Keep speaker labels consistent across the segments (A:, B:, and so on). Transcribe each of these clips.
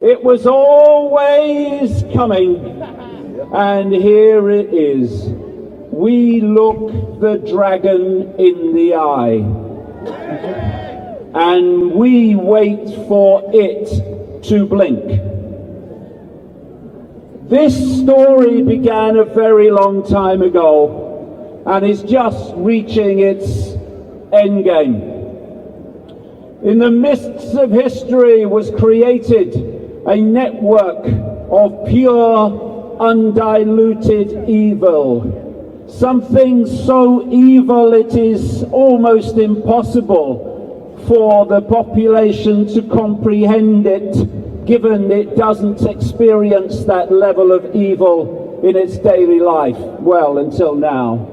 A: It was always coming, and here it is. We look the dragon in the eye, and we wait for it to blink. This story began a very long time ago, and is just reaching its end game. In the mists of history was created a network of pure, undiluted evil. Something so evil it is almost impossible for the population to comprehend it, given it doesn't experience that level of evil in its daily life, well, until now.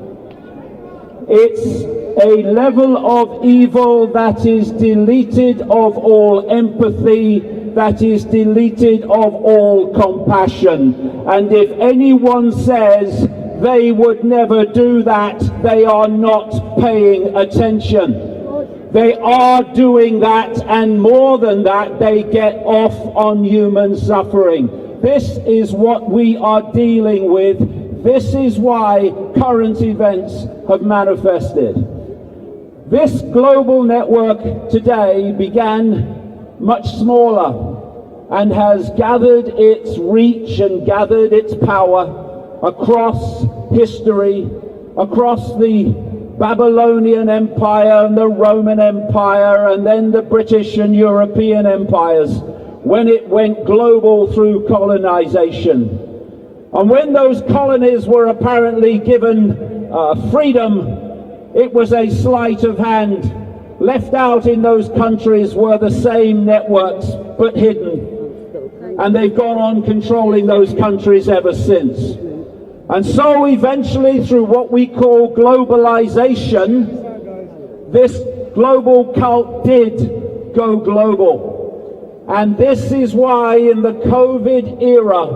A: It's a level of evil that is deleted of all empathy, that is deleted of all compassion. And if anyone says they would never do that, they are not paying attention. They are doing that, and more than that, they get off on human suffering. This is what we are dealing with. This is why current events have manifested. This global network today began much smaller and has gathered its reach and gathered its power across history, across the Babylonian Empire and the Roman Empire, and then the British and European empires, when it went global through colonization. And when those colonies were apparently given freedom, it was a sleight of hand. Left out in those countries were the same networks, but hidden. And they've gone on controlling those countries ever since. And so eventually, through what we call globalization, this global cult did go global. And this is why in the COVID era,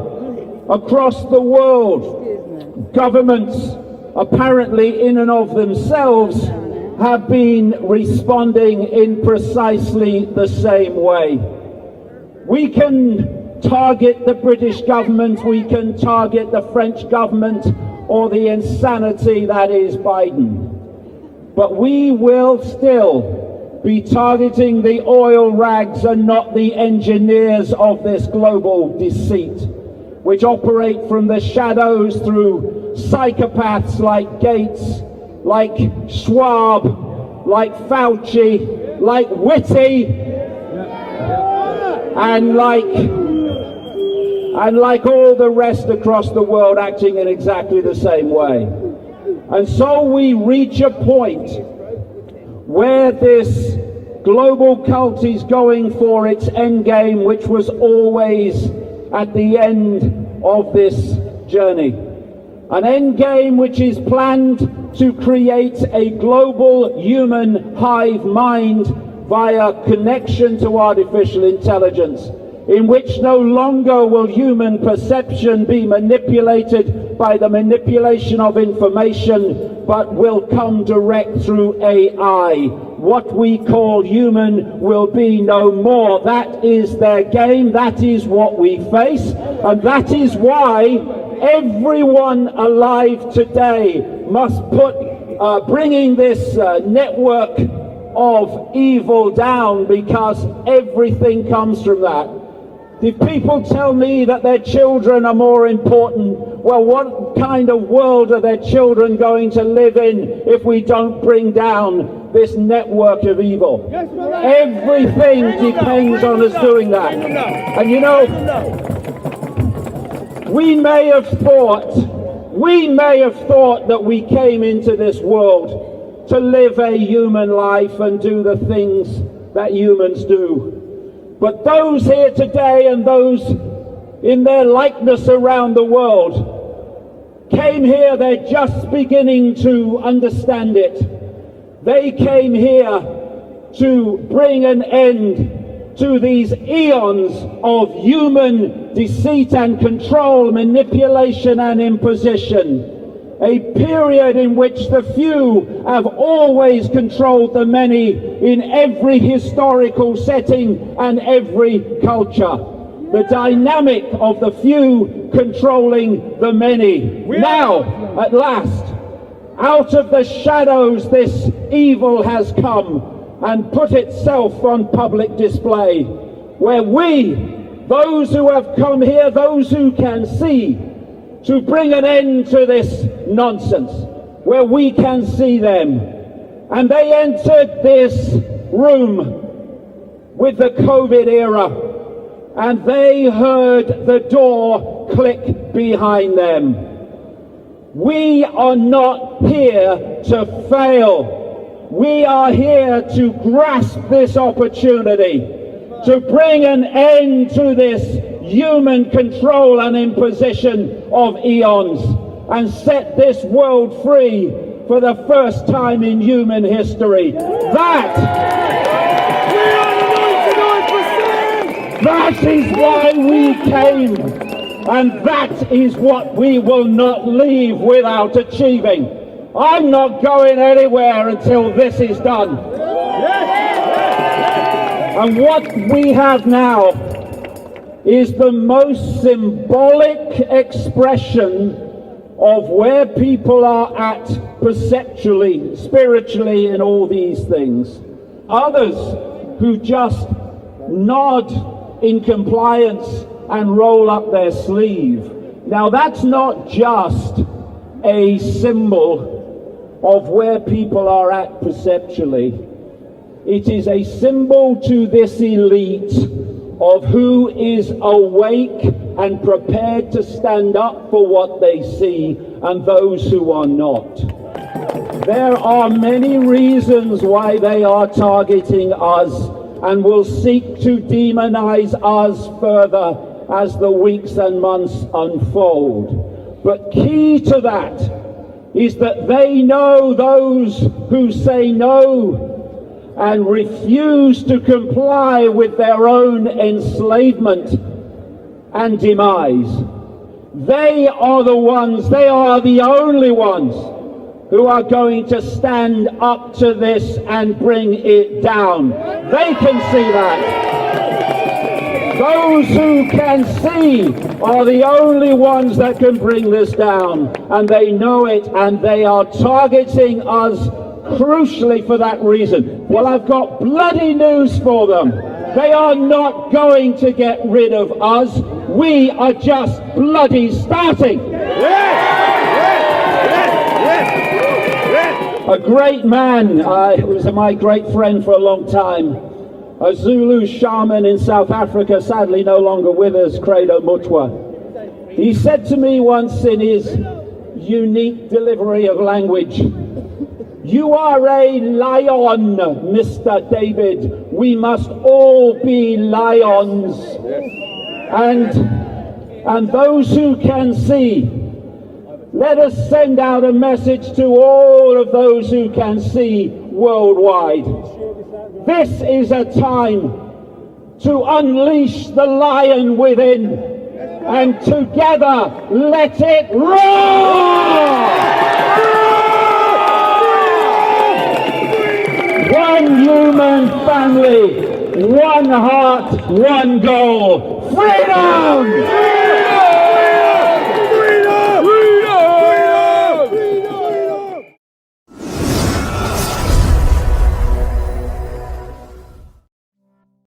A: across the world, governments, apparently in and of themselves, have been responding in precisely the same way. We can target the British government, we can target the French government, or the insanity that is Biden. But we will still be targeting the oil rags and not the engineers of this global deceit, which operate from the shadows through psychopaths like Gates, like Schwab, like Fauci, like Whitty, and like all the rest across the world acting in exactly the same way. And so we reach a point where this global cult is going for its end game, which was always at the end of this journey. An end game which is planned to create a global human hive mind via connection to artificial intelligence, in which no longer will human perception be manipulated by the manipulation of information, but will come direct through AI. What we call human will be no more. That is their game. That is what we face. And that is why everyone alive today must put bringing this network of evil down, because everything comes from that. If people tell me that their children are more important, well, what kind of world are their children going to live in if we don't bring down this network of evil? Everything depends on us doing that. And you know, we may have thought that we came into this world to live a human life and do the things that humans do. But those here today and those in their likeness around the world came here, they're just beginning to understand it. They came here to bring an end to these eons of human deceit and control, manipulation and imposition. A period in which the few have always controlled the many in every historical setting and every culture. the dynamic of the few controlling the many. Now, at last, out of the shadows this evil has come and put itself on public display, where we, those who have come here, those who can see, to bring an end to this nonsense, where we can see them. And they entered this room with the COVID era, and they heard the door click behind them. We are not here to fail. We are here to grasp this opportunity, to bring an end to this human control and imposition of eons, and set this world free for the first time in human history. That is why we came, and that is what we will not leave without achieving. I'm not going anywhere until this is done. And what we have now is the most symbolic expression of where people are at perceptually, spiritually, in all these things. Others who just nod in compliance and roll up their sleeve. Now that's not just a symbol of where people are at perceptually. It is a symbol to this elite of who is awake and prepared to stand up for what they see, and those who are not. There are many reasons why they are targeting us and will seek to demonize us further as the weeks and months unfold. But key to that is that they know those who say no and refuse to comply with their own enslavement and demise. They are the ones, they are the only ones who are going to stand up to this and bring it down. They can see that. Those who can see are the only ones that can bring this down, and they know it, and they are targeting us crucially for that reason. Well, I've got bloody news for them. They are not going to get rid of us. We are just bloody starting. A great man, he was my great friend for a long time, a Zulu shaman in South Africa, sadly no longer with us, Credo Mutwa. He said to me once in his unique delivery of language, "You are a lion, Mr. David. We must all be lions." And those who can see, let us send out a message to all of those who can see worldwide. This is a time to unleash the lion within, and together let it roar! One human family, one heart, one goal. Freedom!